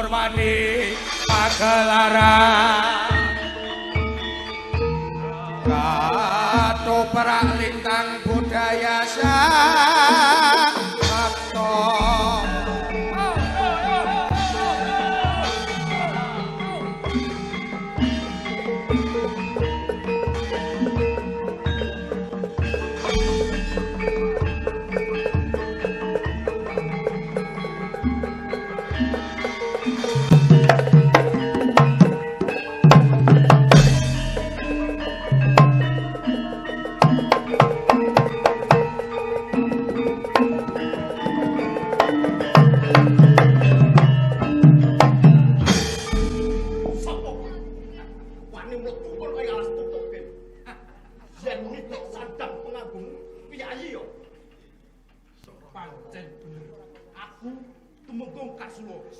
Purwani pagelaran Katoprak lintang budaya sakto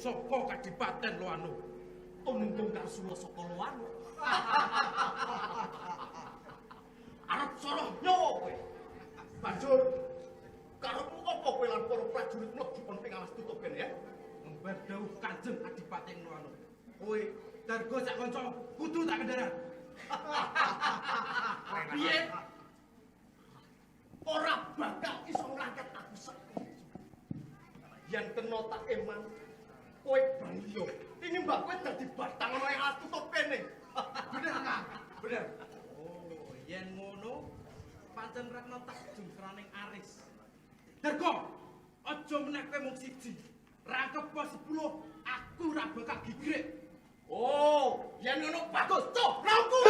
saka Kadipaten Loano. Tumenggung Karsulo saka Loano. Arep soroh nyawa kowe. Banjur karepmu apa kowe lan para prajurit mlebu kon pengawas tutup kene ya? Ngembar dawuh Kanjeng Kadipaten Loano. Kowe darga sak kanca kudu tak kendaran. Piye? Ora bakal iso nglangkat aku sepi. Yen kena tak eman kowe baliyo. Ini mbak kowe dadi batang ana yang tutup kene. Bener Kang? Bener. Oh, yen ngono pancen Ratna tak jungkraning Aris. Darga, aja meneh kowe mung siji. Rangkep pos 10, aku ora bakal gigrek. Oh, yen ngono bagus. Cuk, rangku.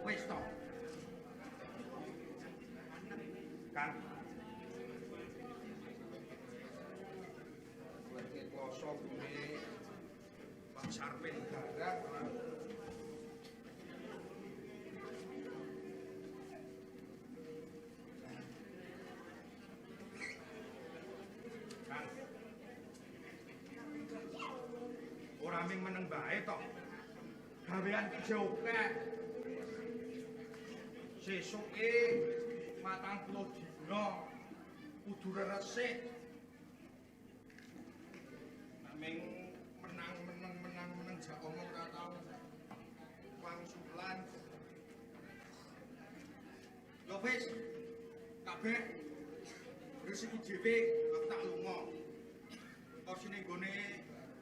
Wis to. Kan. Lagi kloso bune Pak Sarpin garap. Kan. Ora ming meneng bae to. Gawean ki jokek. Sesuke 40 dina kudu resik. Naming menang jak omong ora tau wangsulan. Yo wis kabeh resiki dhewe aku tak lunga. Korsine nggone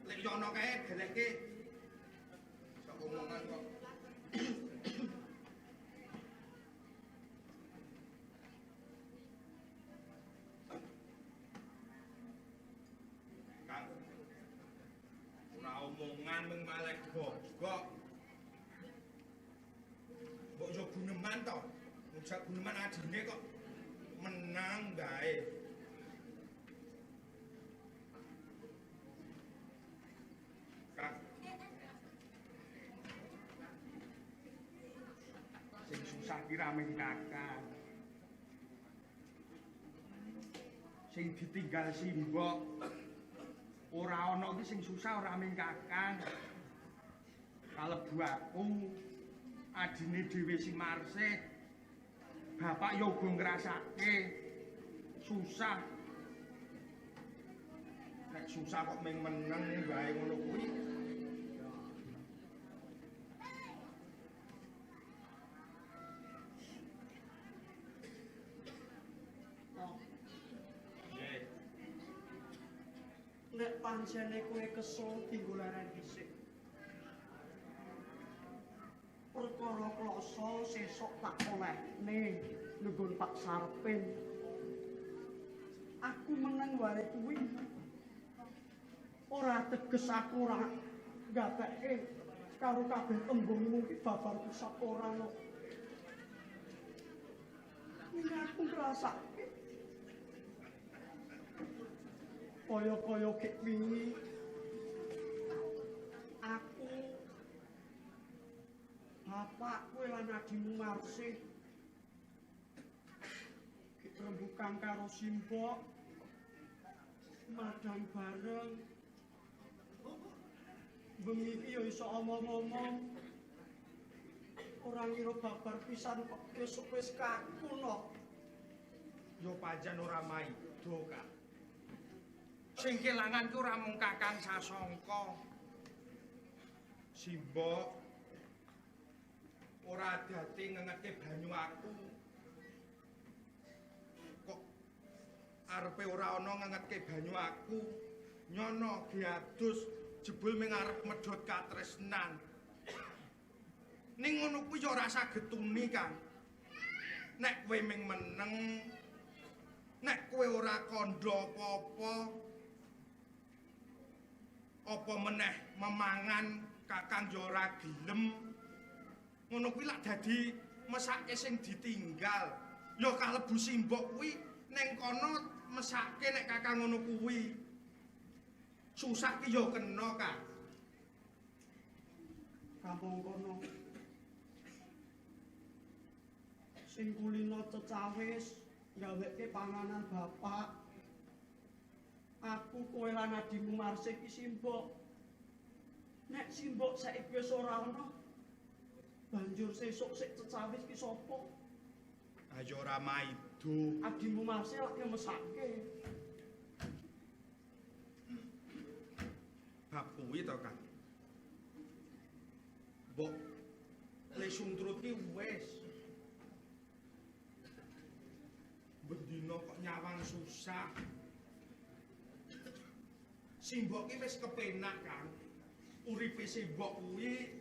lek yo ana kae gelekke. Sak omongan kok. Omongan mung malih gogok. Mbok yo guneman to. Mujak guneman adine kok menang bae. Kak. Sing susah ki ramen kakang. Sing ditinggal simbok. Ora ana iki sing susah ora ming kakang. Kalebu adine dhewe si Marsih. Bapak yo uga ngrasake susah. Nek susah kok ming meneng wae ngono kuwi. Nek pancene kowe kesel dienggo leren dhisik. Perkara kloso sesuk tak olehne nggon Pak Sarpin. Aku meneng wae kuwi. Ora teges aku ora gatekke karo kabeh tembungmu ki babar pusat ora lho. Ini aku ngrasake kaya-kaya kek wingi aku bapakku lan adimu Marsih rembukan karo Simbok madang bareng bengi iki ya iso omong-omong ora ngira babar pisan kok wis kaku no. Yo pancen ora maido, Kak. Sing kelangan ku ora mung Kakang Sasongko. Simbok ora dadi ngengetke banyu aku. Kok arepe ora ana ngengetke banyu aku. Nyono diadus jebul ming arep medhot katresnan. Ning ngono kuwi ya ora saged tuni, Kang. Nek kowe ming meneng, nek kowe ora kandha apa-apa, apa meneh memangan Kakang yo ora gelem. Ngono kuwi lak dadi mesake sing ditinggal. Ya kalebu Simbok kuwi ning kono mesake nek Kakang ngono kuwi. Susah ki yo kena, Kang. Kampung kono sing kulino cecawis gaweke panganan bapak. Aku kowe lan adimu Marsih ki Simbok. Nek Simbok saiki wis ora ana, banjur sesuk sik cecawis ki sapa? Ayo ora maido. Adimu Marsih lak mesake. Bab kuwi to, Kang. Mbok le suntrut ki wis. Bendina kok nyawang susah. Simbok ki wis kepenak, Kang. Uripe Simbok kuwi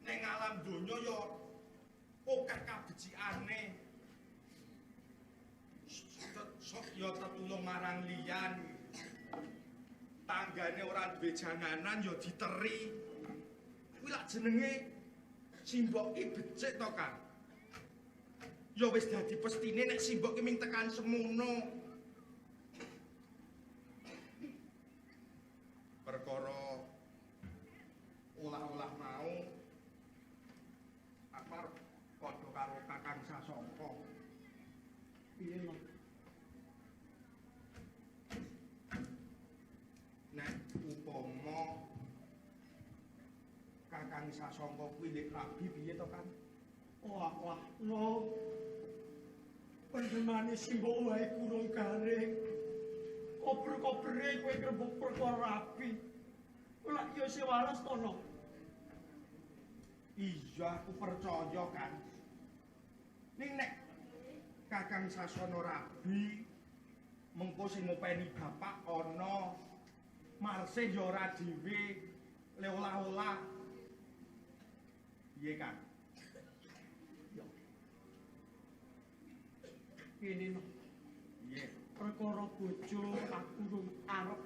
ning alam donya ya akeh kabecikane. Sok ya tetulung marang liyan. Tanggane ora duwe janganan ya diteri. Kuwi lak jenenge Simbok ki becik to, Kang. Ya wis dadi pestine nek Simbok ki ming tekan semono. Perkara olah-olah mau apa padha karo Kakang Sasongko. Piye lho? Nek upama Kakang Sasongko kuwi ndek rabi piye to, Kang? Wah, no. Pendemane Simbok wae kurung garing. Kober-kobere kowe grembug perkara rabi. Kowe lak yo isih waras to no. Iya, aku percaya, Kang. Ning nek Kakang Sasono rabi, mengko sing ngopeni bapak ana, Marsih ya ora dhewe, le olah-olah. Piye, Kang? Yo. Kene no. Piye? Perkara bojo aku rung arep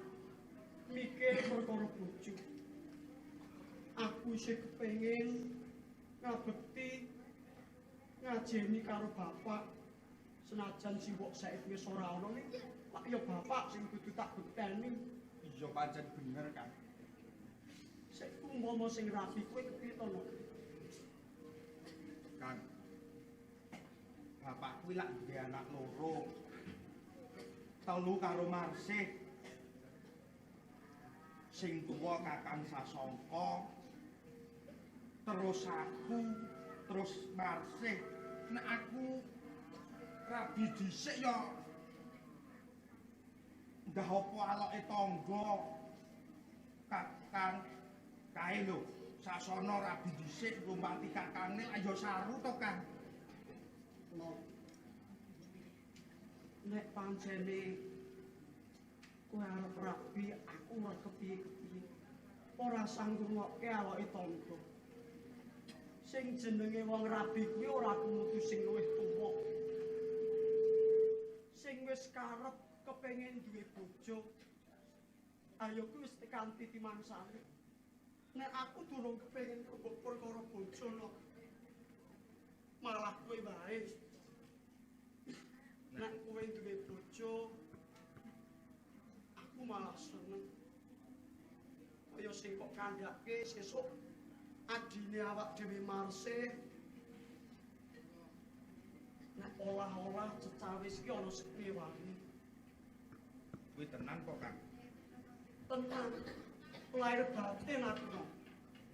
mikir perkara bojo. Aku isih kepengin ngabekti ngajeni karo bapak. Senajan Simbok saiki wis ora ana ning lak ya bapak sing kudu tak bekteni. Iya pancen bener, Kang. Saiki umpama sing rapi kowe kepiye to no? Kang. Bapak kuwi lak duwe anak loro. Telu karo Marsih. Sing tuwa Kakang Sasongko. terus aku, terus Marsih. Nek aku rabi dhisik ya ndah apa aloke tangga. Kakang kae lho, sasana rabi dhisik ngumpati kakange ayo saru to, Kang. Nek pancene kowe arep rabi, aku ora kepiye-kepiye. Ora sanggup ngokke aloke tangga. Sing jenenge wong rabi kuwi ora kudu sing luwih tuwa. Sing wis karep kepengin duwe bojo. Ayo kuwi wis kanthi timangsane. Nek aku durung kepengin perkara bojo no. Malah kowe wae. Nek kowe duwe bojo, aku malah seneng. Kaya sing kok kandhake sesuk adine awak dhewe Marsih. Nek olah-olah cecawis ki ana sepi wae. Kuwi tenan kok, Kang. Tenan. Lahir batin aku.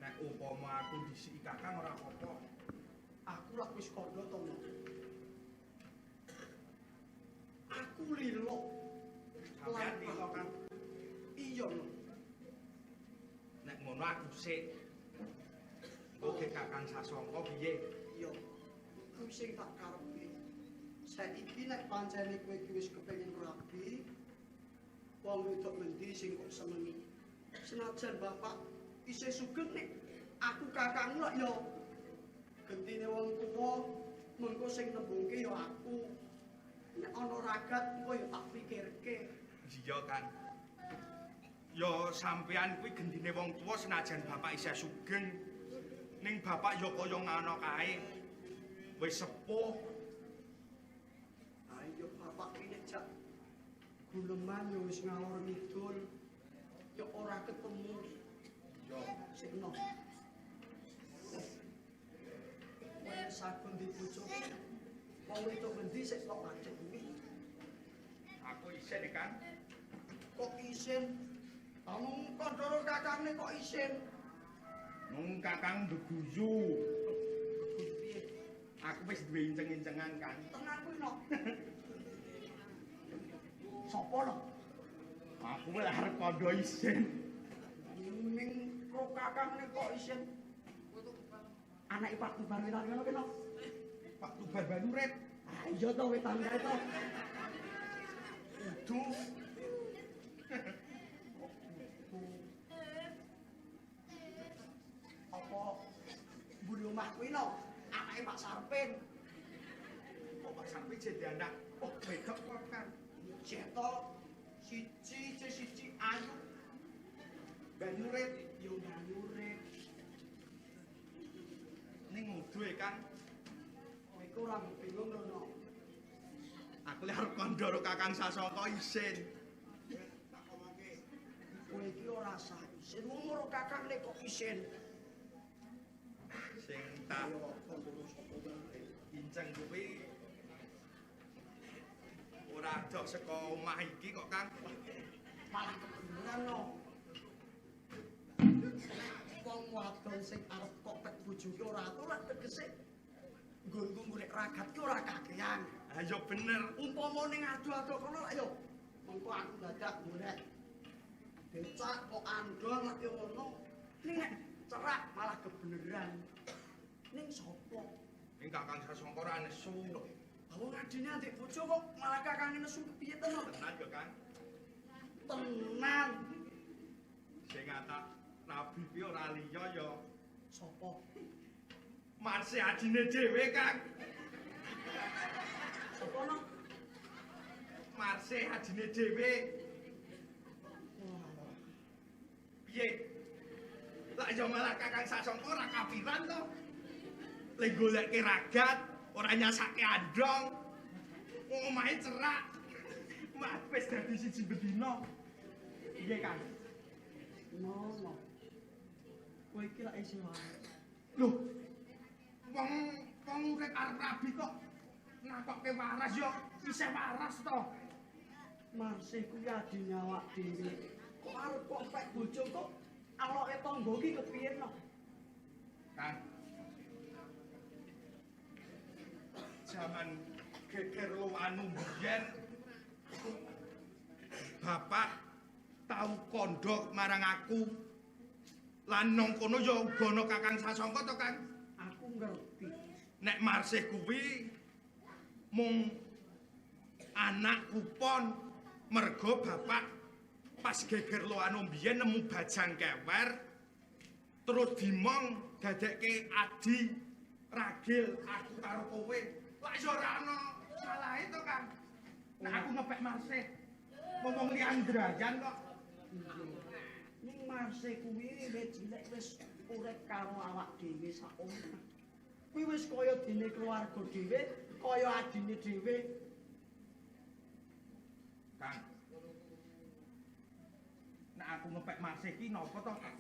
Nek upama aku disiki Kakang ora apa-apa. Aku lak wis kandha to. Aku lilo. Sampeyan lilo, Kang. Iya lho. Nek ngono aku sik. Engko ge Kakang Sasongko piye? Iya. Kuwi sing tak karepe. Saiki nek pancene kowe iki wis kepengin rabi, wong wedok ngendi sing kok senengi. Senajan bapak isih sugeng nek aku kakangmu lak ya gentine wong tuwa, mengko sing nembungke ya aku. Nek ana ragat engko ya tak pikirke. Iya, Kang. Ya sampean kuwi gendine wong tuwa senajan bapak isih sugeng. Ning bapak ya kaya ngono kae. Wis sepuh. Ayo bapak iki nek jak guleman ya wis ngalor ngidul. Ya ora ketemu. Ya, Sik no. Kowe sagun dibojo. Wong wedok ngendi sik kok macet kuwi? aku isin Kang. Kok isin? Kamu kandhara kakange kok isin? Nung Kakang beguyu. Piye? Aku wis duwe inceng-incengan, Kang. Tenan kuwi no. Sopo no? Aku lek arep kandha isin. Ning kok kakange kok isin? Anake Pak Tuban wetan ngono ki no. Pak Tuban Banurit. Ah iya to wetan kae to. Udu. Apa mburi omah kuwi no? Anake Pak Sarpin. Kok Pak Sampi jadi anak kok wedok kok, Kang. Ceto siji ayu Banurit yo urip. ning udu e, Kang. Kowe iku ora bingung lho no. Aku lek arep kandha karo Kakang Sasongko isin. Tak omongke. Kowe iki ora sah isin umur kakang nek kok isin. Sing tak Ayo kandha sapa wae. inceng kuwi ora dok saka omah iki kok, Kang. Malah kebeneran no. Wong wadon sing arep kok pek bojoke ora aturan tegese nggonku golek ragat ki ora kakean. Ayo bener. Umpama ning adu-adu kono lak yo mengko aku dadak golek becak kok andol lak yo ngono. Ning nek cerak malah kebeneran. Ning sapa? Ning Kakang Sasongko ora nesu. Wong adine adik bojo kok malah kakange nesu piye to no? Tenan yo, Kang. Tenan. Sing ngatak Nabi ki ora liya ya Sapa? Marsih adine dhewe, Kang. Sapa no? Marsih adine dhewe. Wah. Piye? Lah ya malah Kakang Sasongko ora kapiran to. Lek goleke ragat, ora nyasake andong. Omahe cerak. Mas wis dadi siji bedina. Piye, Kang? No. Kowe iki lak isih wae. Loh. Wong urip arep rabi kok nakokke waras yo isih waras to. Marsih kuwi adine awak dhewe. Kok arep kok pek bojo kok aloke tangga iki kepiye no? Kang. Zaman geger Loanu biyen Bapak tau kandha marang aku. Lan nang kono ya uga ana Kakang Sasongko to, Kang. Aku ngerti. Nek Marsih kuwi mung anak kupon mergo bapak pas geger Loanu biyen nemu bajang kewer terus dimong dadekke adi ragil aku karo kowe. Lah ya ora ana salahe to, Kang. Nek aku ngepek Marsih ngomong li Andrayan kok. Ning Marsih kuwi wis cilik wis urip karo awak dhewe sak omah. Kuwi wis kaya dene keluarga dhewe, kaya adine dhewe. Kang. Nek aku ngepek Marsih ki napa to, Kang?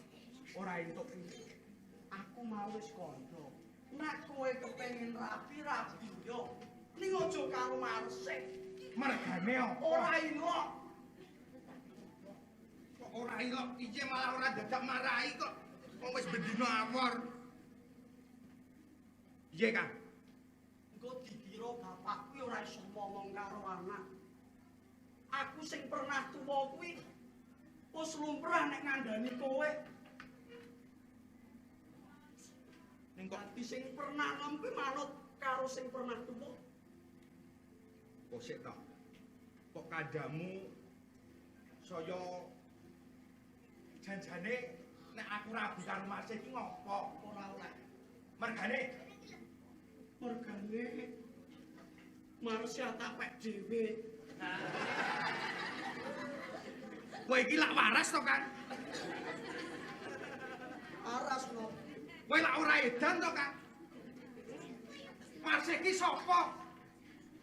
Ora entuk iki. Aku mau wis kandha. Nek kowe kepengin rapi yo. Ning aja karo Marsih. Mergane apa? Ora ilok. Kok ora ilok iki malah ora dadak marahi kok. Wong wis bendina awor. Piye, Kang? Engko dikira bapak kuwi ora iso ngomong karo anak. Aku sing pernah tuwa kuwi wis lumrah nek ngandani kowe. Ning kok Dadi sing pernah nembe manut karo sing pernah tuwa. kok sik to. Kok kandamu saya janjane nek aku rabi karo Marsih iki ngopo? Ora oleh. Mergane Mergane Marsha tapek dhewe. kowe iki lak waras to, Kang? Aras no. Kowe lak ora edan to, Kang? Marsih iki sapa?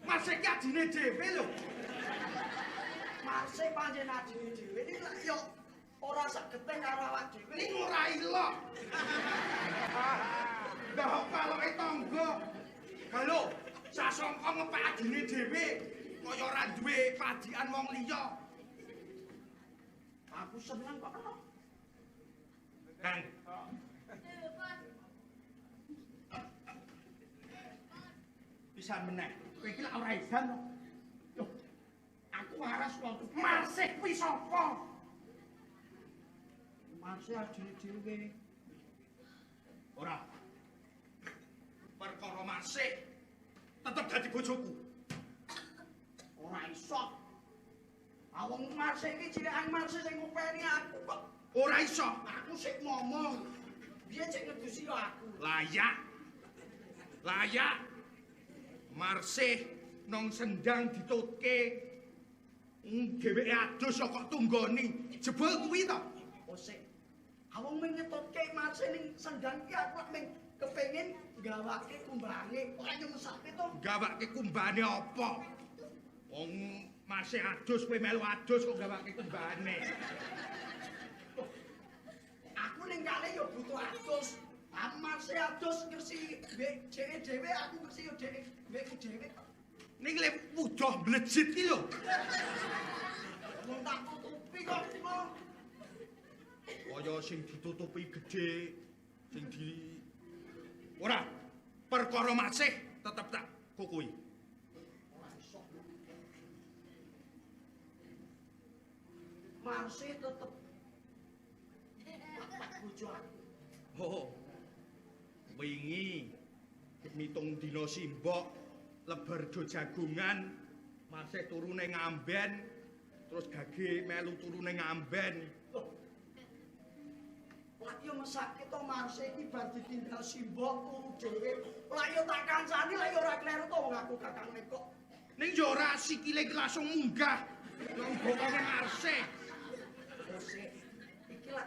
Marsih iki adine dhewe lho. Marsha pancen adine dhewe iki lak yo ora sagete karo awak dhewe. Ning ora ilok. Lah kaloke tangga. Halo, Sasongko ngepek adine dhewe kaya ora duwe padikan wong liya. Aku seneng kok kena. Kang. Pisan meneh. Kowe iki lak ora edan to. Loh, aku waras waktu Marsih kuwi sapa? Marsha adine dhewe. Ora. Perkara Marsih tetep dadi bojoku. Ora iso. Awang Marsha iki cilekan Marsha sing ngopeni aku kok. Ora iso. Aku sik ngomong. Dia cek ngedusi yo aku. Layak. Layak. Marsih nang sendang ditutke. Dheweke adus kok tunggoni. Jebul kuwi to. Oh sik. Awang mengetutke Marsha ning sendang ki aku lak ming kepengin gawake kumbane. Ora nyemesake to. Gawake kumbane apa? Wong masih adus kowe melu adus kok gawake kumbane. Aku ning kale yo butuh adus. Amar se adus ngersi mbek jeke dhewe aku ngersi yo dhek mbekku dhewe. Ning le wudoh mlejit ki lho. Wong tak tutupi kok mau. Kaya sing ditutupi gedhe, sing di ora perkara masih tetep tak kukui. Ora iso. Marsi tetep apa bojo aku. Oh. Wingi mitung dina simbok lebar do jagungan masih turu ning Amben terus Gage melu turu ning Amben. Lah yo mesake to Marsi iki bar ditinggal simbok turu dhewe. Lah yo tak kancani lah yo ora kleru to wong aku kakangne kok. Ning yo ora sikile iki langsung munggah. Nang bokone Marsi. Marsi iki lah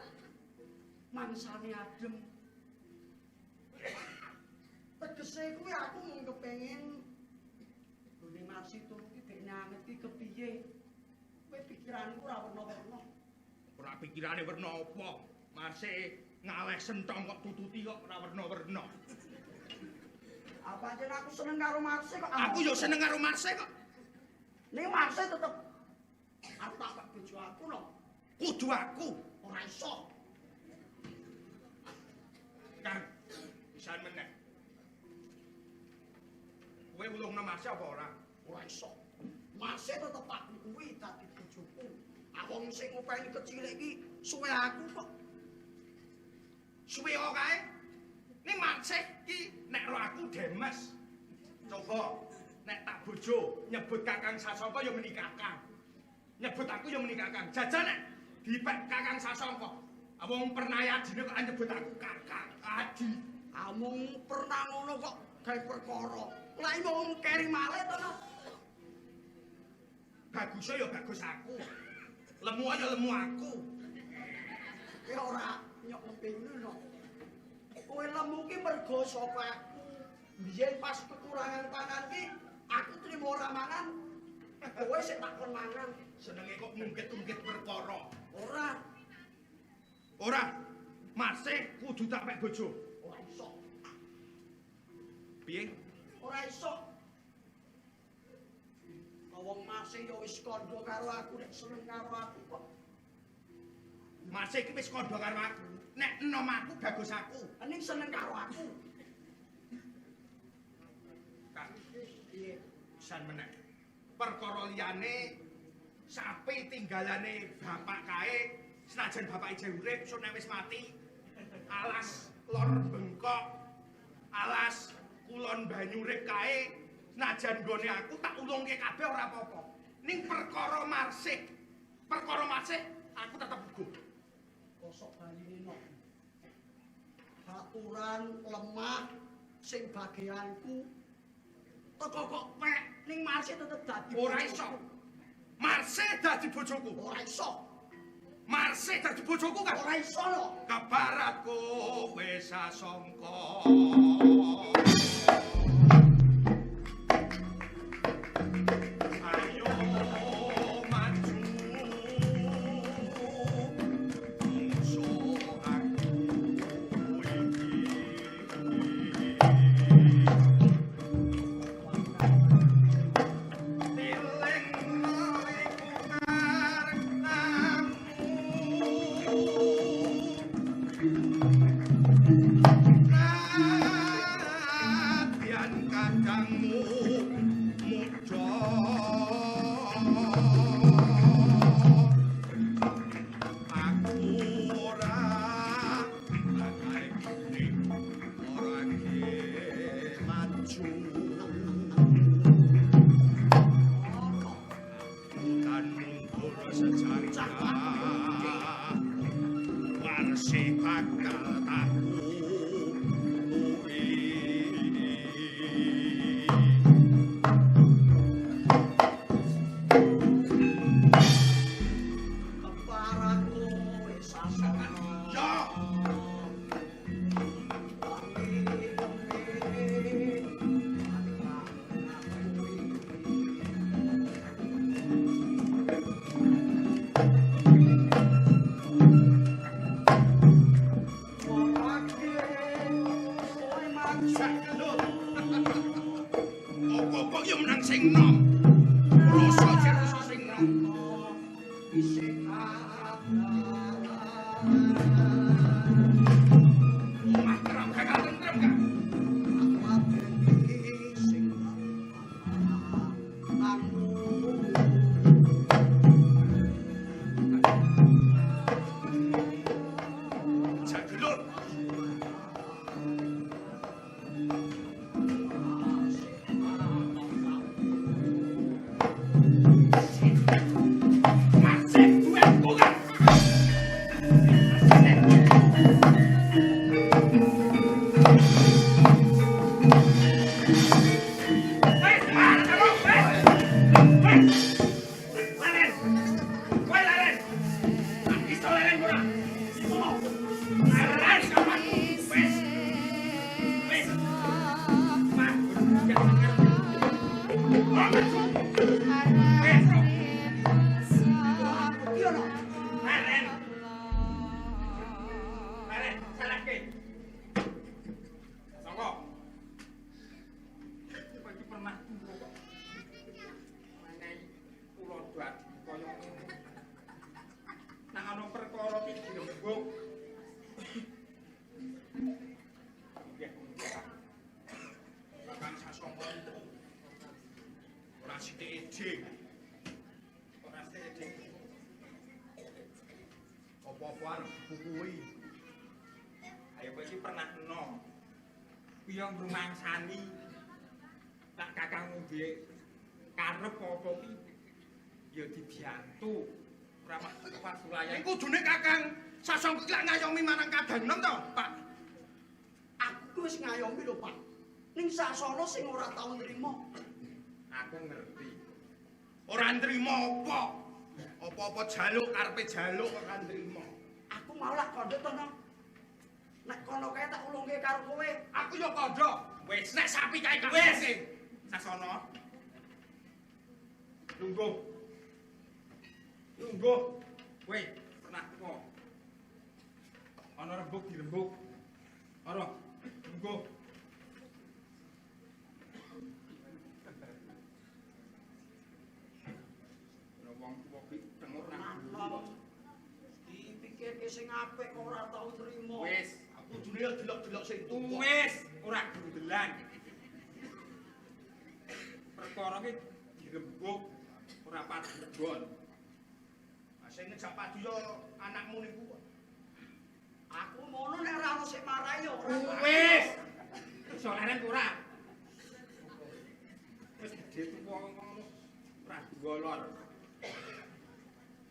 mangsane adem. Tegese kuwi aku mung kepengin gone Marsi turu ki dek nyanget ki kepiye. Kowe pikiranku ora werna-werna. Ora pikirane werna apa? Marsi ngaleh sentong kok tututi kok ora werna-werna. Apa jen aku seneng karo Marsi kok. Aku yo seneng karo Marsi kok. Ning Marsi tetep arep tak bojo aku lho. Kudu aku. Ora iso. Kang, Pisan meneh. Kowe ulungna Mas apa ora? Ora iso. Masih tetep aku kuwi dadi bojoku. Wong sing ngopeni kecil iki suwe aku kok. Suwe kok kae? Ning Masih iki nek ro aku Demes. Coba nek tak bojo nyebut Kakang Sasongko ya meni Kakang. Nyebut aku ya meni Kakang. Jajan nek dipek Kakang Sasongko. Wong pernah adine kok nyebut aku Kakang. Adi. Amung pernah ngono kok gawe perkara. Lah iki wong keri malih to no. Bagusnya ya bagus aku. Lemu ya lemu aku. Ya ora nyok ngepingno no. Kowe lemu ki mergo saka aku. Biyen pas kekurangan pangan ki aku trimo ora mangan. Kowe sik tak kon mangan. Senenge kok ngungkit-ungkit perkara. Ora. Ora. Masih kudu tak pek bojo. Ora iso. Piye? Ora iso. Wong masih ya wis kandha karo aku nek seneng karo aku kok. Masih iki wis kandha karo aku. Nek enom aku bagus aku. Ning seneng karo aku. Kak, Piye? pisan meneh. Perkara liyane sapi tinggalane bapak kae, senajan bapak isih urip, sok nek wis mati. Alas lor bengkok. Alas kulon banyu urip kae. Najan gone aku tak ulungke kabeh ora apa-apa. Ning perkara Masih aku tetep gugup. Kosok baline no. Aturan lemah sing bagianku teko kok pek ning Masih tetep dadi Ora iso. Masih dadi bojoku. Ora iso. Masih dadi bojoku kan. Ora iso no. Kabaratku wis sasongko. Masih ejing. Ora ejing. Apa-apaan kuwi. Ayo kowe iki pernah enom. Piye ngrumangsani tak kakang ngombe karep apa ki ya dibiyantu. Ora pas sulayan. Iku kudune Kakang Sasongko iki lak ngayomi marang Kadanem to, Pak. Aku wis ngayomi lho, Pak. Ning Sasana sing ora tau nrimo. Aku ngerti. Ora nrimo apa? Apa-apa jaluk karepe jaluk ora nrimo. Aku mau lak kandha to, Nong. Nek kono kae tak ulungke karo kowe. Aku yo kandha. Wis Nek sapi kae gak Wis. mungkin. Sasono. Lungguh. Lungguh. Kowe pernah teko. Ana rembug dirembug. Ora. Lungguh. Ora wong tuwa ki dengur nang Nong. Dipikirke sing apik kok ora tau nrimo. Wis. Kudune yo delok-delok sing tuwa. Wis ora gundelan. Perkara ki dirembug ora padhegon. Sing ngejak padu yo anakmu niku. Aku mono nek ora ono sing marahi yo ora. Wis. Iso leren ora. Wis gedhe tuwa ngono ora golor.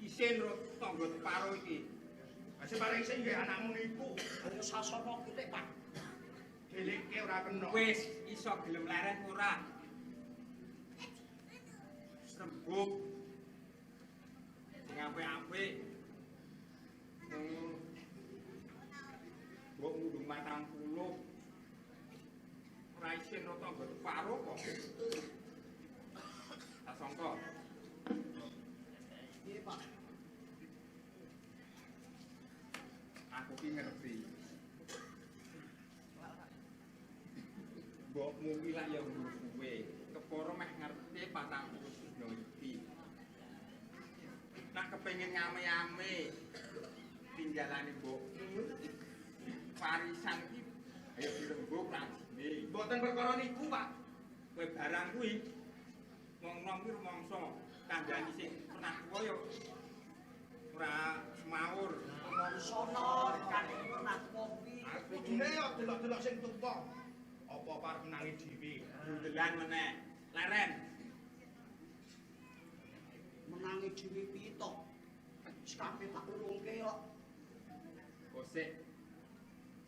Isin ro tangga separo iki. Sing paling sing nggih anakmu niku. Ayo Sasana kutik, Pak. Deleke ora kena. Wis iso gelem leren ora. Rembug. Sing apik-apik. Mbok ngundung 40. Ora isin ro tangga separo kok. Tak sangka. Piye, Pak? Aku ki ngerti. Mbokmu ki lak ya ngurus kowe. Kepara meh ngerti patang terus yo ngerti. Nak kepengin ngame-ame tinggalane mbokmu. Warisan ki ayo dirembug rajine. Mboten perkara niku, Pak. Kowe barang kuwi wong-wong ki rumangsa kandhani sing pernah tuwa yo ora semaur. Sono kan pernah kopi. Kudune yo delok-delok sing tuwa. Apa parep menangi dhewe. Gundelan meneh. Leren. Menangi dhewe pitok. Wis kabeh tak ulungke kok. Kosek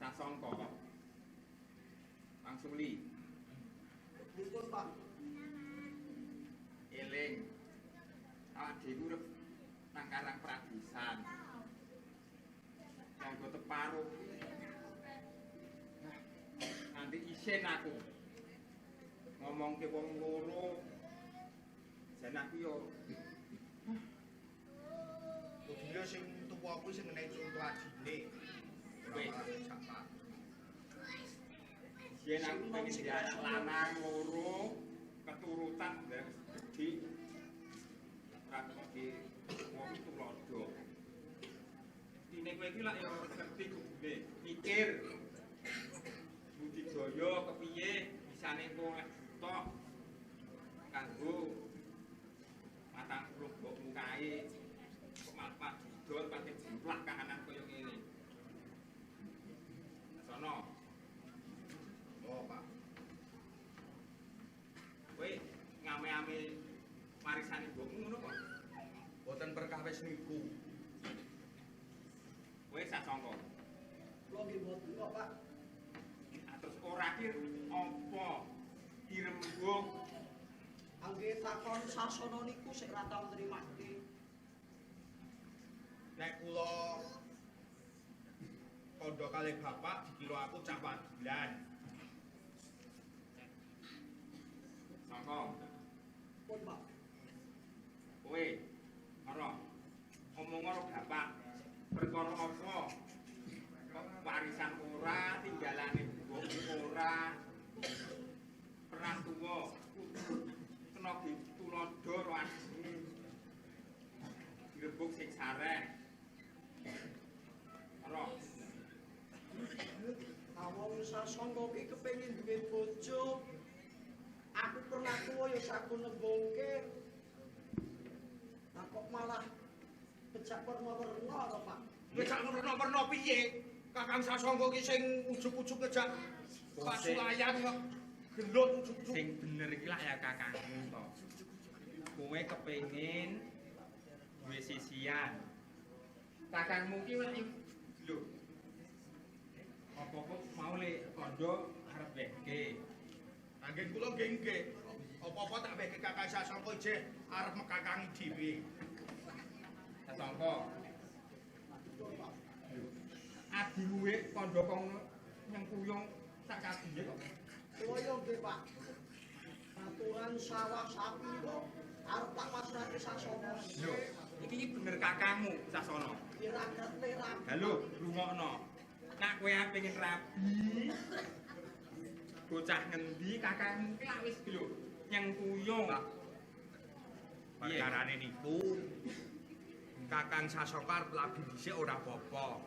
Sasongko Bang Suli Dipun, Pak. eling awak dhewe urip nang Karang Pragisan kanggo teparuh nanti isin aku ngomongke wong loro jan aku yo Kudune sing tuwa kuwi sing menehi conto adine. Wis. Sak yen aku pengen dia anak lanang loro keturutan dari gede ora di wong tulodo dine kowe iki lak ya ngerti kudune mikir budidaya kepiye bisane engko lek buta kanggo matang puluh mbokmu kae kok malah didol pakai jumlah kahanan kaya ngene sono. Oh, Pak. Kowe ngame-ame marisane mbokmu ngono kok. Mboten perkawis niku. Kowe sak sangka. Kula nggih mboten kok, Pak. Terus ora ki apa dirembug Angge takon Sasana niku sik ora tau nrimake. Nek kula kandha kalih bapak dikira aku cah wadilan. sangka. Pun, Pak. Kowe ora omong karo bapak perkara apa? Kok warisan ora, tinggalane mbokmu ora. Pernah tuwa kena ditulodo karo asine. Direbuk sing sareh. Ora. Awong Sasana ki kepengin duwe bojo. Aku pernah tuwa ya wis aku nembungke. Lah kok malah becak warna-warna to, Pak? Becak warna-warna piye? Kakang Sasongko ki sing ujug-ujug ngejak pasulayan kok gelut ujug-ujug. Sing bener iki lak ya kakangmu to. Kowe kepengin duwe sisian. Kakangmu ki lho. Apa kok mau le kondo arep wehke. Anggen kula nggih. Apa-apa tak wehke Kakang Sasongko jeh arep mekakangi dhewe. Sasongko. Adimu we kondo kono nyengkuyung sak kabiye kok. Koyo nggih, Pak. Aturan sawah sapi kok arep tak pasrahke Sasono. Lho, iki bener kakangmu Sasono. Kira-kira Ha lho, rungokno. Nek kowe pengen rabi, bocah ngendi kakangmu ki lak wis lho nyengkuyung. Perkarane niku Kakang Sasongko arep labi dhisik ora apa-apa.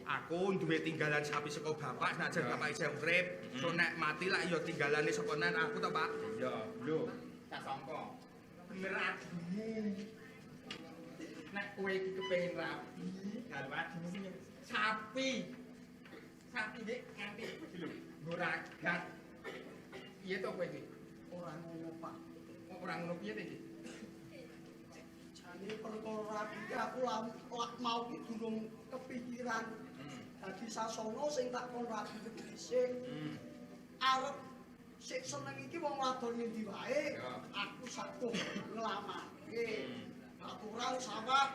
Aku duwe tinggalan sapi saka bapak, senajan bapak isih urip, so nek mati lak ya tinggalane saka nan aku to, Pak. Iya, lho, Sasongko. Bener adimu. Nek kowe iki kepengin rabi, karo adimu ki sapi. Sapi iki nganti lho, nguragat. Piye to kowe iki? ora ngono, Pak. Kok ora ngono piye to iki? Jane perkara rapi aku lak mau ki durung kepikiran. Dadi Sasono sing tak kon rapi dhisik. Arep sik seneng iki wong wadon ngendi wae, aku saguh nglamarke. Aturan sawah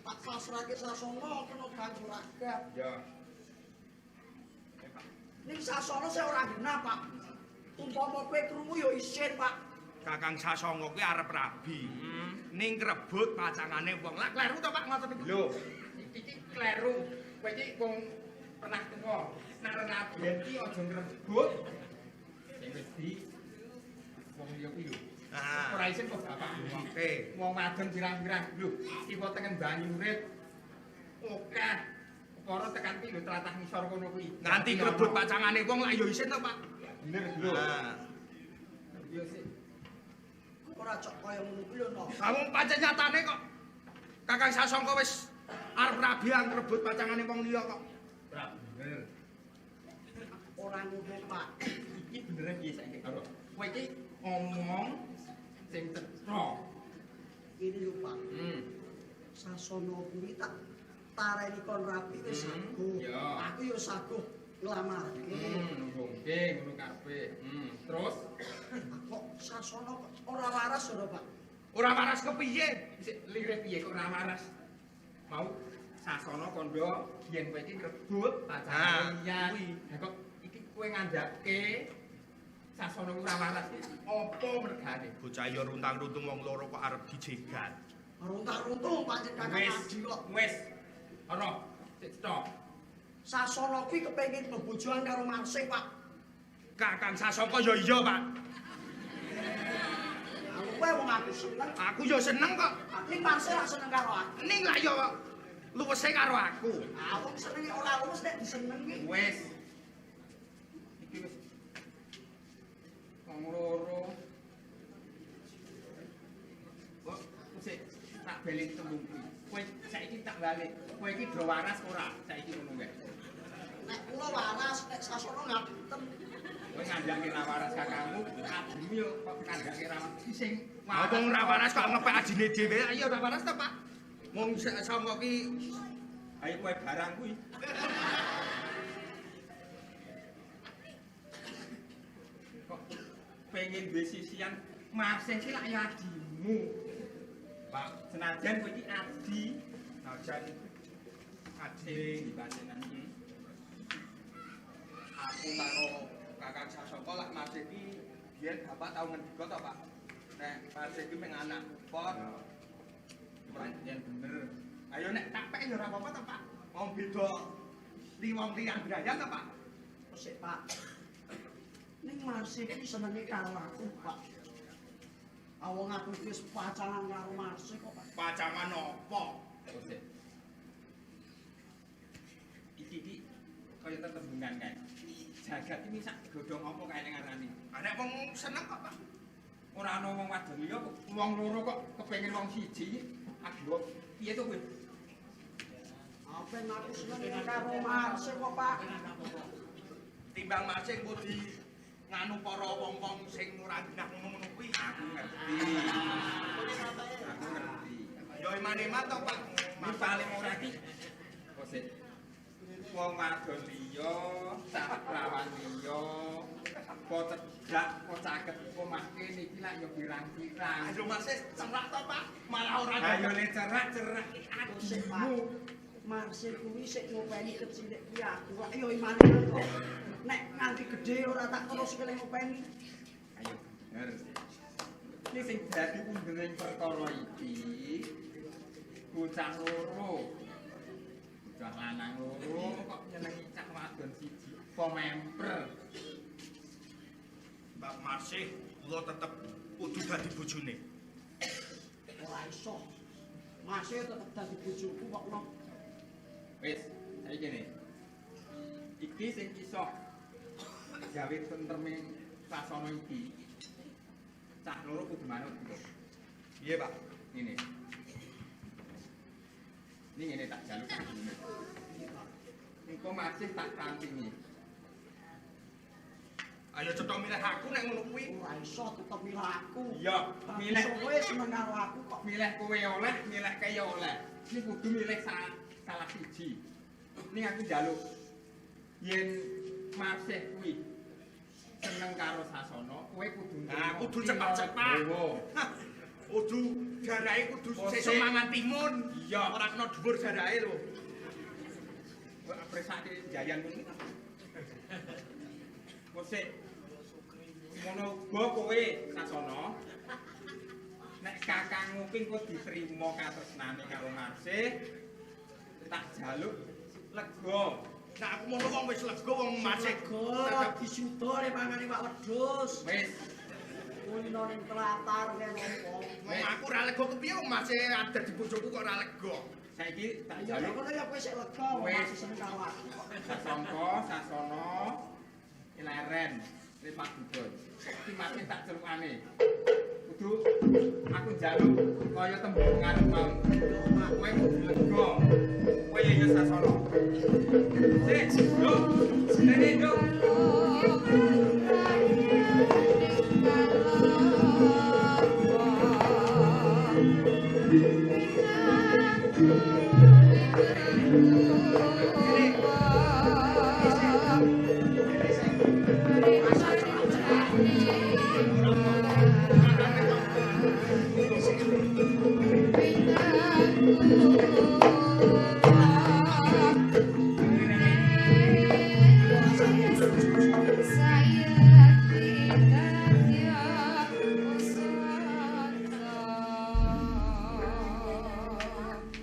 tak pasrahke Sasono kena ganggu ragat. Ya. Ning Sasono sing ora genah, Pak. Umpama kowe krungu ya isin, Pak. Kakang Sasongko kuwi arep rabi. Ning krebut pacangane wong. Lak kleru to, Pak, ngoten niku. Lho, iki kleru. Kowe iki wong pernah tuwa. Nek rabian ki aja ngrebut. Sing wis di wong liya kuwi lho. Nah, Ora isin kok bapak. oke. Wong wadon pirang-pirang lho, kiwa tengen banyu urip. Oke. Para tekan ki lho tlatah ngisor kono kuwi. Nganti krebut pacangane wong lak ya isin to, Pak. Bener lho. Nah, Yo sik. Ora cok kaya ngono kuwi lho, no. kamu pancen nyatane kok Kakang Sasongko wis arep rabi ngrebut pacangane wong liya kok. Ora bener. Ora ngono, Pak. Iki beneran piye saiki karo. Kowe iki ngomong sing cetha. Ini lho, Pak. Hmm. Sasono kuwi tak tareni kon rapi wis saguh. Ya. Aku ya saguh nglamarke. Nggih, ngono karepe. Terus Kok Sasono kok ora waras lho, Pak. Ora waras kepiye? sik lire piye kok ora waras. Mau Sasono kondo yen kowe iki ngrebut pacane liyan. Lah kok iki kowe ngandhake Sasono ora waras iki apa mergane? Bocah ya runtang-runtung wong loro kok arep dijegat. Runtak-runtung pancen kakang Wis, Adi kok. wis. Ana, sik cetha. Sasono kuwi kepengin bebojoan karo Marsih, Pak. Kakang Sasongko ya iya, Pak. Aku kowe wong aku seneng. Aku ya seneng kok. Ning Marsih ra seneng karo aku. Ning lah ya luwese karo aku. Aku senenge ora lulus nek disenengi. Wis. Iki wis. Wong loro. Kok sik tak balik tembung kuwi. Kowe saiki tak balik. Kowe iki do waras ora? Saiki ngono kae. Nek kula waras, nek Sasono ngapunten. Kowe ngandhake ra waras kakangmu, adimu yo kok ngandhake ra waras sing Apa ora waras kok ngepek adine dhewe? Ayo ora waras to, Pak. Wong Sasongko ki ayo kowe barang kuwi. Kok pengen duwe sisian Marsih ki lak ya adimu. Pak, senajan kowe iki adi, najan adine dipancenan iki. aku karo Kakang Sasongko lak Marsih ki biyen bapak tau ngendika to, Pak. Nek Marsih ki meng anak kupon. Pancen bener. Ayo nek tak pek ya ora apa-apa to, Pak. Wong beda wong liyang brayat to, Pak. Sik, Pak. Ning Marsih iki senenge karo aku, Pak. Awong aku wis pacangan karo Marsih kok, Pak. Pacangan apa? Oke. Iki kaya tetembungan kae. Jagat iki sak godhong apa kae ning ngarani? Nek wong seneng kok, Pak. Ora ana wong wadon liya kok wong loro kok kepengin wong siji. Aduh, piye to kowe? Apa yang aku seneng karo Marse kok, Pak? Timbang masing engko di nganu para wong-wong sing ora dinah ngono-ngono kuwi. Aku ngerti. Aku ngerti. Ya iman-iman to, Pak. Mas paling ora iki. Kok sik wong wadon liya, cah lawan liya, kok cedak, kok caket omahke niki lak yo pirang-pirang. Ayo Mas cerak to, Pak. Malah ora Ayo le cerak-cerak Aku sik, Pak. adikmu. Marse kuwi sik ngopeni kecilik kuwi aku. Ayo iman-iman kok. Nek nganti gedhe ora tak terus kele ngopeni. Ayo bener. Ini sing dadi undheng perkara iki bocah loro. Bocah lanang loro kok nyenengi cah wadon siji. Apa memper? Mbak Marsih, kula tetep kudu dadi bojone. Ora iso. Marse tetep dadi bojoku kok no. Wis, saiki kene. Iki sing iso gawe tentreme sasana iki. Cah loro kudu manut gitu. Piye, Pak? Ngene. Ini ngene tak jaluk ngene. Engko masih tak kantingi. Ayo cetha milih aku nek ngono kuwi. Ora iso tetep milih aku. Iya, milih kowe seneng karo aku kok. milih kowe oleh, milih kaya oleh. Ini kudu milih salah siji. Ini aku jaluk. Yen masih kuwi seneng karo Sasana, kowe kudu Nah, kudu cepat-cepat. Kudu jarahe kudu sesuk mangan timun. Iya. Ora kena dhuwur jarahe lho. Kok presake jayan ngono. Kok sik ngono uga kowe Sasana. Nek kakangmu ki kok diterima katresnane karo Marsih, tak jaluk lega. Nah, aku ngono wong wis lega wong Marsih. Go disudore mangane Pak Wedhus. Wis, Kulino ning telatar kene opo. Wong aku ora lega kepiye wong Marsih ada di bojoku kok ora lega. saiki tak Ya jaluk ngono ya kowe sik lega wong Wes. masih seneng karo aku. Sasongko, Sasana, Ileren, Lepak Dudon. Iki Marsih tak celukane. Kudu aku njaluk kaya tembung ngarep mau. Kowe kudu lega. Kowe ya Sasana. Sik, yo. Sini yo.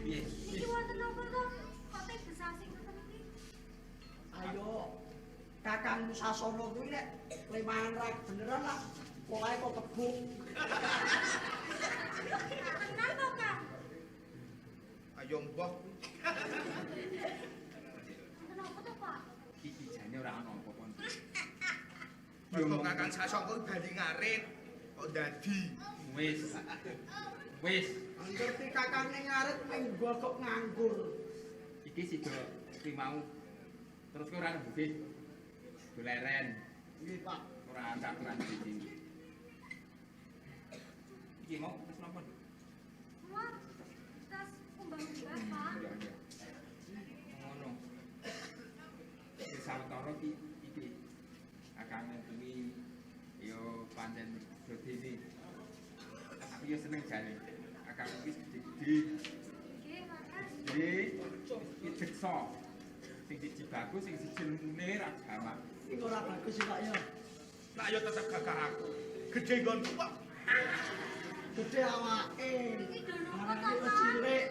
Piye? Iki wonten apa to? Kok teh besasi ngoten iki? Ayo. Kakangmu Sasana kuwi nek lemangan ra beneran lah. Pokoke kok kebuk. Tenan to, Kang? Ayo mbah. Wonten apa to, Pak? Iki jane ora ana apa-apa. Mergo Kakang Sasongko bali ngarit kok dadi. Wis. Wis. Ngerti kakang ning ngarit ning kok nganggur. Iki sida iki mau. Terus kowe ora nembuke. Doleren. Nggih, Pak. Ora antak aturan iki. Iki mau wis napa? Wah, tas kumbang jelas, Pak. Iya, iya. Ngono. Wis sawetara iki akane kuwi yo pancen dadi aku yo seneng jane. Akang kuwi gede-gede. Nggih, makan. Gede, iki deksa. Sing siji bagus, sing siji lemune ra jamak. Iku ora bagus sih, Pak ya. Lah yo tetep gagah aku. Gedhe nggonku kok. Gede awake. Iki dono Marane kok, kok Pak. cilik.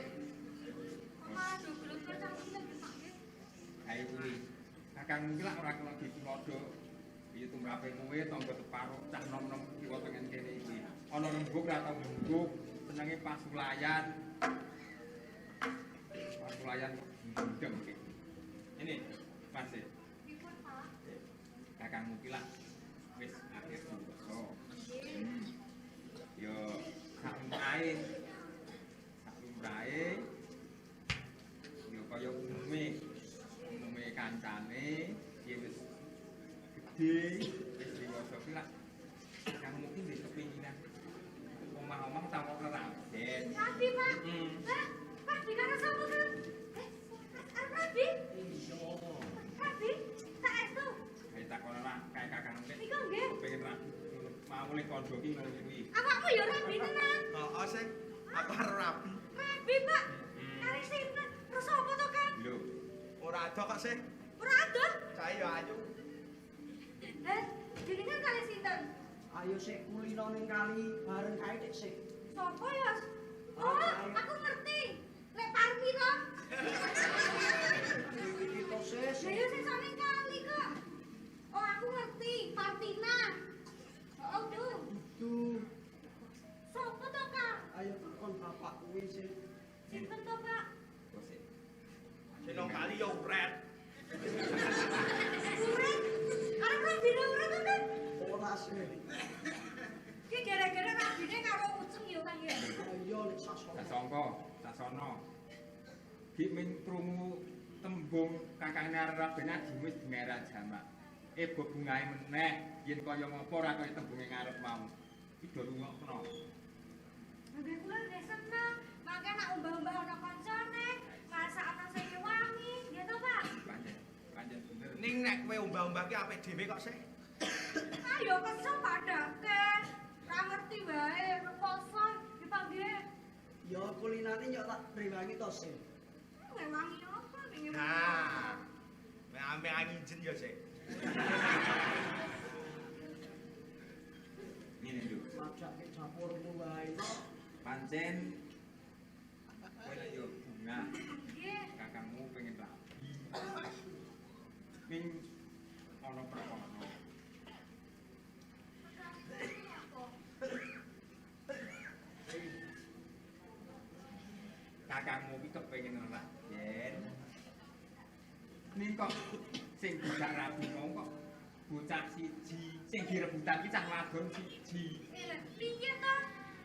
Kok malah dogelung kacang cilik, Pak, nggih? Kae kuwi. Kakang kuwi lak ora kena ditulodo. Piye tumrape kowe tangga teparuk cah nom-nom kiwa tengen kene iki. Ana rembug ra tau rembug, senenge pasulayan. Pasulayan ndem iki. Ini Masih Pripun, Pak? kakangmu ki lak wis akhir dosa. Nggih. ning kondo ki ngono kuwi. Awakmu ya rabi tenan. Heeh sih. Aku arep rabi. Rabi, Pak. Kali sinten? Terus apa to, Kang? Lho, Ora ada kok sih. Ora ada. Saya ayu. Jenengan kali sinten? Ayo sik kulino ning kali bareng kae dik sik. Sopo ya? Oh, aku ngerti. Lek Parmi to. Iki to sik. Lah ya sing saling kali kok. Oh, aku ngerti. Partina. Oh, duh. Duh, Sopo to, Kang? ayo telepon bapak kuwi sik. Sinten to, Pak? kok sik. Sing nang kali ya uret. Urip. Arep rabi urip to, Kang? Ora sik. Ki gara-gara rabine karo uceng ya, Kang ya. Ayo nek sasono. Sasono. Ki ming krungu tembung kakang arep ben wis dimerah jamak. Bungae meneh yen kaya ngapa ora kaya tembunge ngarep mau. Iki do rungokno. Nggih kula nggih seneng. Mangke nak umbah-umbah ana kancane, masak ana sing wangi, nggih to, Pak? Pancen bener. Ning nek kowe umbah-umbah ki apik dhewe kok sih. Ayo kesel padake. Ora ngerti wae, reposo dipanggih. Ya kulinane yo tak rewangi to sik. Wangi apa ning Nah. Mek ame angin ya sih. Ngene lho. Majake dapurmu wae. Pancen kowe lek yo bunga Nggih. kakangmu pengen rabi. Ning ana perkara. Kakangmu iki kepengin raden. Ning kok sing dijak rabi mau kok bocah siji sing direbutan ki cah wadon siji. Piye to?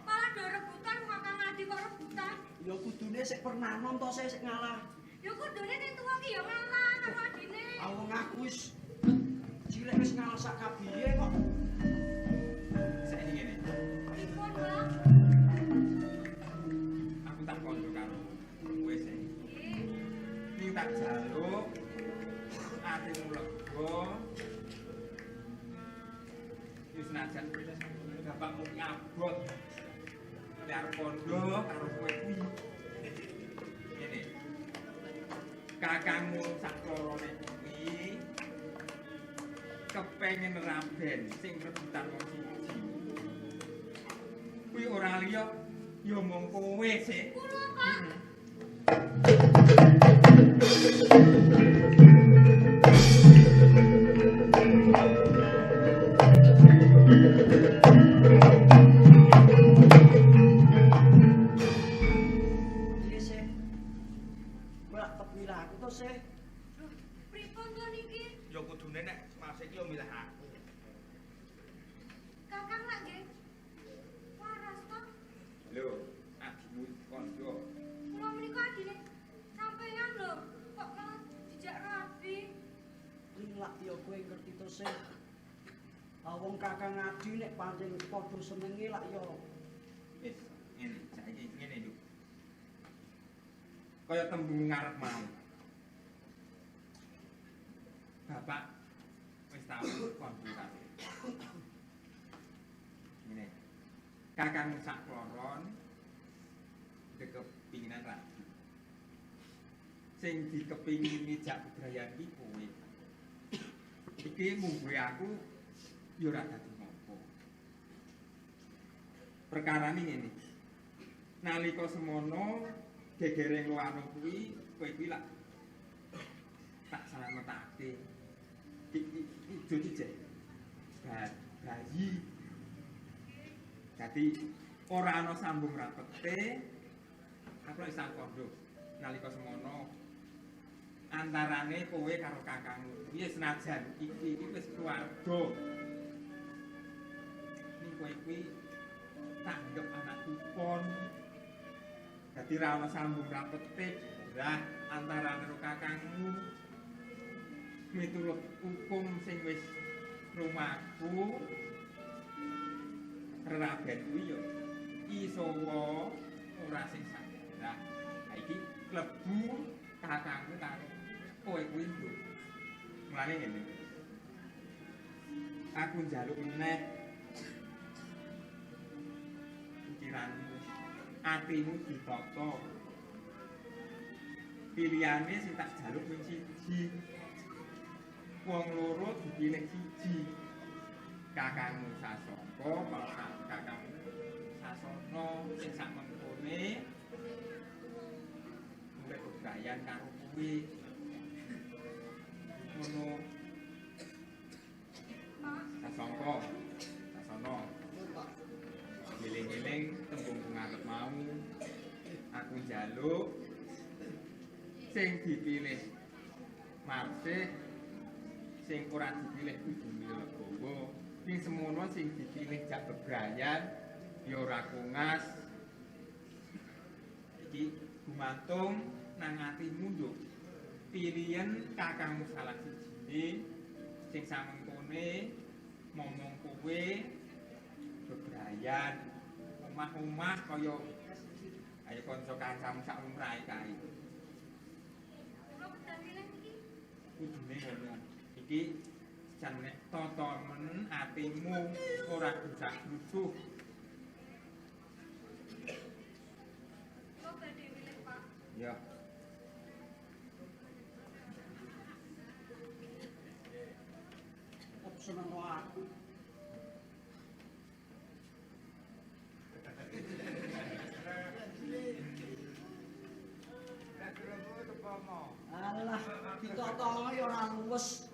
Malah do rebutan kakang Adi kok rebutan. Ya kudune sik pernanon to sik ngalah. Ya kudune ning tuwa ki ya ngalah karo adine. Awong aku wis cilik wis ngalah sak kabiye kok. Saiki ngene. Pripun, Bang? Aku tak kondo karo kowe sing. Nggih. Ning tak jaluk atimu lega. Wis najan bapakmu ngabot. Karo kondo karo kowe kuwi. Ngene. Kakangmu saklorone kuwi kepengen raben sing rebutan wong siji. Kuwi ora liya ya mung kowe sih. Kula, Pak. Iki sik. Kowe lak tepila aku to sik. Loh, pripun to niki? Ya kudune nek masih ki yo milih aku. Kakang lak nggih. Waras to? Lho, adimu kondo. Kula menika adine sampeyan lho, kok malah dijak rabi. Ning lak ya kowe ngerti to sik. Awong kakang Adi nek pancen padha senenge lak ya Wis, ngene, saiki ngene lho. Kaya tembung ngarep mau. Bapak wis tau kondo kabeh. Ngene. Kakang sak kloron kepinginan rabi. Sing dikepingin mijak budaya iki kowe. Iki mungguhe aku ya ora dadi ngopo. Perkarane ngene. Nalika semono gegereng luwano kuwi kowe kuwi lak tak slametake. Iki jujur bayi. Dadi ora ana sambung rapete. Aku wis tak kondo. Nalika semono antarane kowe karo kakangmu. Kuwi senajan iki wis keluarga. Ning kowe kuwi tak anggap anakku pon. Dadi ra ana sambung rapete lah antarane karo kakangmu. Miturut hukum sing wis rumahku. Raben kuwi yo iso ora sing salah. Ha iki klebu kakangku karo kowe kuwi lho. Mulane ngene. Aku njaluk meneh atimu ditata. Pilihane sing tak jaluk mung siji. Wong loro dipilih siji. Kakangmu Sasongko, kakangmu Sasono sing sak mengkone mulai bebrayan karo kuwi. Ngono. Sasongko, Sasono. Giling-giling tembung pengarep mau. Aku njaluk sing dipilih Marsih, sing ora dipilih kudune legowo. Sing semono sing dipilih jak bebrayan ya ora kungas. Iki gumantung nang atimu nduk. Pilihan kakangmu salah sijine sing samengkone momong kowe bebrayan omah-omah kaya ayo kanca kancamu sak lumrahe kae. Kula kedah milih iki. Kudune ngono. Iki jan nek totomen atimu ora bisa rusuh. Kula badhe milih, Pak. Ya. Kok seneng aku. Alah, ditotong ya ora luwes.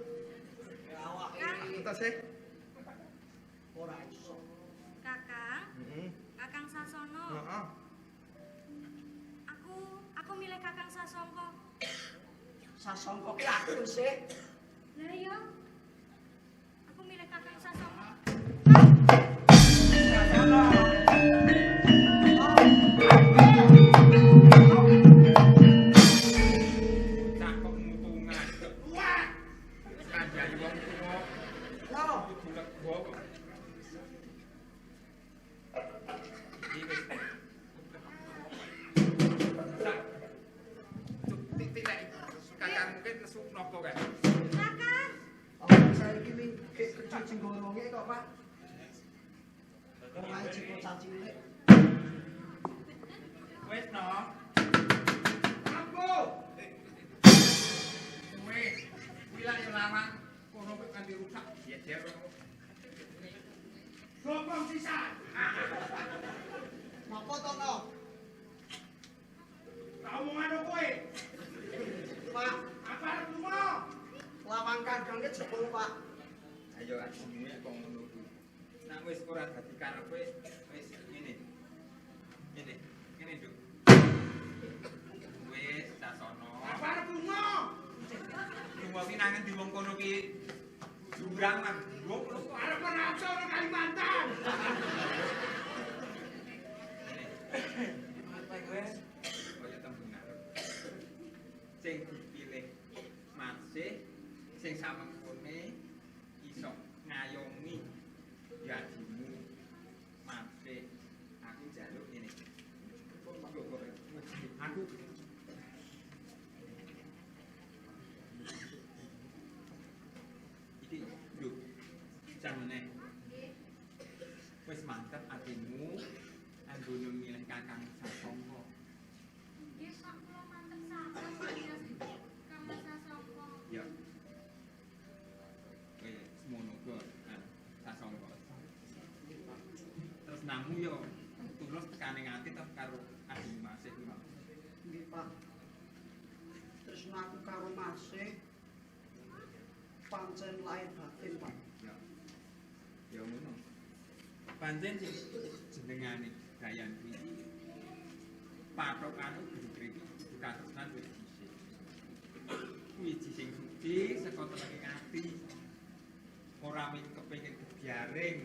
Awake Entas sih. ora iso. Kakang, Heeh. Kakang Sasono. Heeh. Aku milih Kakang Sasongko. Sasongko ki aku sih. Lah iya. Aku milih Kakang Sasongko. Cakep mutungan. Wah. Kandhani wong tuwa Loh, kudu lega kok. Iki wis. Cuk titik kakangmu ki nesu napa kae? Kakang, orang saiki mingke kerja jenggolonge kok, Pak. Ora jiko cacilik. Wis no. Ambo. Wis. Wilayah lawang kono kok kanthi rusak. Jejer. Gopong sisan. Napa to, no? Omongan kowe. Pak, Apa arep lunga? lawang kandangnya jebol, Pak. Ayo asine kok ngono kuwi. Nek wis ora dadi karepe wis ngene. Ngene. Ngene, Nduk. Wis Sasono. Apa arep lunga? Lunga ki nang endi wong kono ki jurang man. Wong arep menapso nang Kalimantan. Kaya tembung ngarep. Sing dipilih Marsih, sing samengkone iso ngayomi yadimu Marsih. Aku njaluk ngene. Aku iki lho jamane wis mantep atimu anggone milih kakang Sasongko. nggih sak kula mantep sabar Kakang Sasongko. Ya. Wis semono kok Sasongko. Terus namu yo tulus tekane ati tetep karo adi Masih kuwi. Nggih, Pak. Tresnaku karo Masih pancen lain batin, Pak. Ya. Ya ngono. Pancen sing jenengane Dayan kuwi pathokane gede iki kudu katresnan wis dhisik. Kuwi sing suci saka telenge ati. Ora mung kepengin gebiaring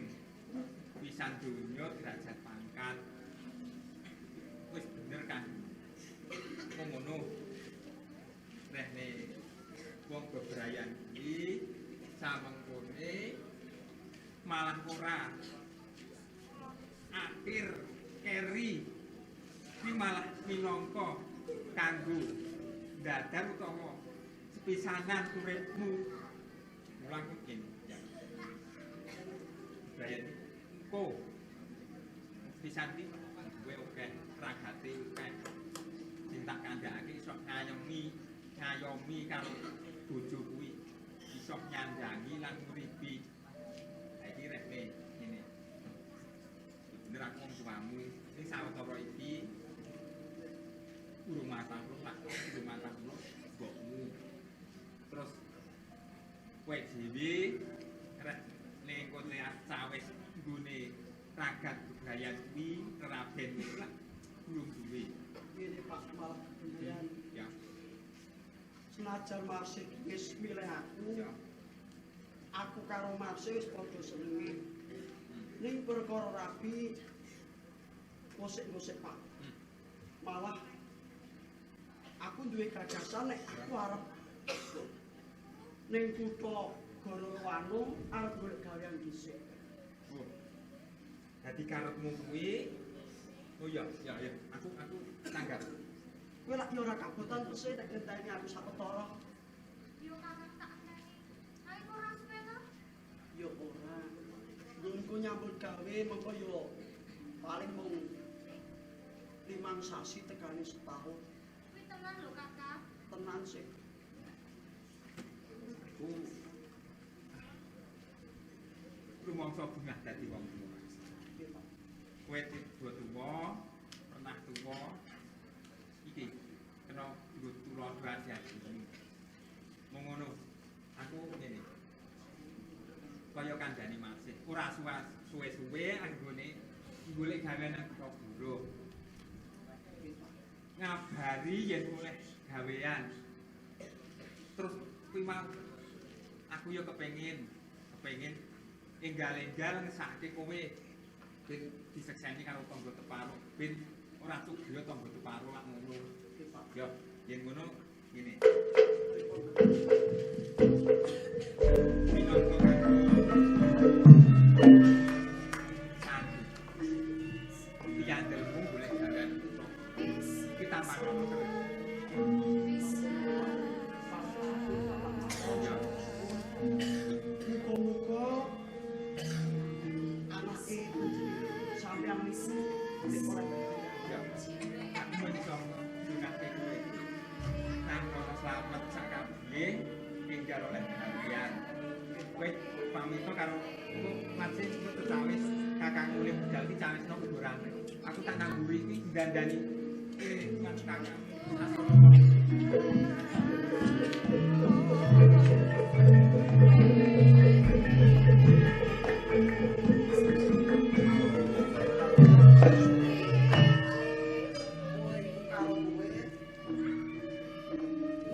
pisan donya derajat pangkat. Wis bener kan. Kok ngono. Rehne wong bebrayan iki samengkone malah ora akhir keri iki malah minangka kanggo dadar utawa sepisanan uripmu mulang mungkin ya Brian ko pisan iki duwe akeh ragate akeh sing tak kandhakake iso ngayomi karo bojo kuwi iso nyandangi lan nguripi iki rekne ngene bener aku wong tuamu sing sawetara iki urung matang mbokmu terus kowe dhewe rek ning kote cawis nggone ragat budaya kuwi teraben lak belum duwe Ini Pak malah kemudian ya senajan Marsik wis milih ya aku karo Marsik wis padha senenge. Ning perkara rabi gosek-gosek Pak. Malah aku duwe gagasan nek aku arep ning kutha Gorowano arep golek gawean dhisik. oh dadi karepmu kuwi oh ya aku tanggap Kowe lak yo ora kabotan terus nek ngenteni aku saketara. Yo kakak tak nyanyi. Ayo ora sepeda. Yo ora. Nggo nyambut gawe mengko yo paling mung 5 sasi tekane setahun. Kuwi tenan lho kakak. Tenan sih. aku rumangsa bungah dadi wong tuwa Nggih, Pak. kowe tuwa pernah tuwa iki kena nggo tulodo ati-ati mung ngono aku ngene kaya kandhane masih ora suwe-suwe anggone golek gawean nang kutha Goro ngabari yen oleh gawean terus kuwi mau aku yo kepengin enggal-enggal ngesake kowe ben disekseni karo tangga teparo ben ora cugya tangga teparo lak ngono yo yen ngono ngene minangka piyandelmu golek gawean kita mangan terus Muga-muga anake sampeyan niku nek ora ya aku iso ngungkapke kowe nang kono slamet sak kabeh tinggal oleh kalian kowe pamit karo masih tetawis kakang mulih budal iki cawesno kuburan aku tak nangguri iki dandani nang kakang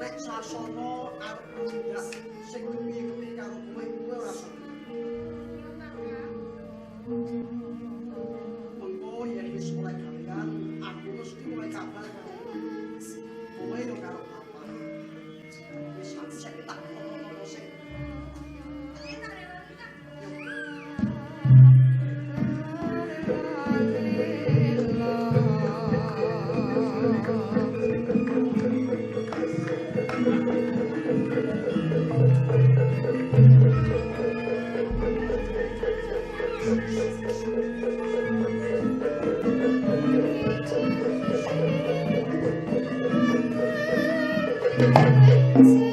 nek sasana arep tindak sing kuwi karo kowe ora sakit. Yo kakak. Mengko yen wis mulai gawean aku mesti mulai kabar karo kowe yo karo papa. Wis sampe tak ngono sing Enak ya kakak. Thank you.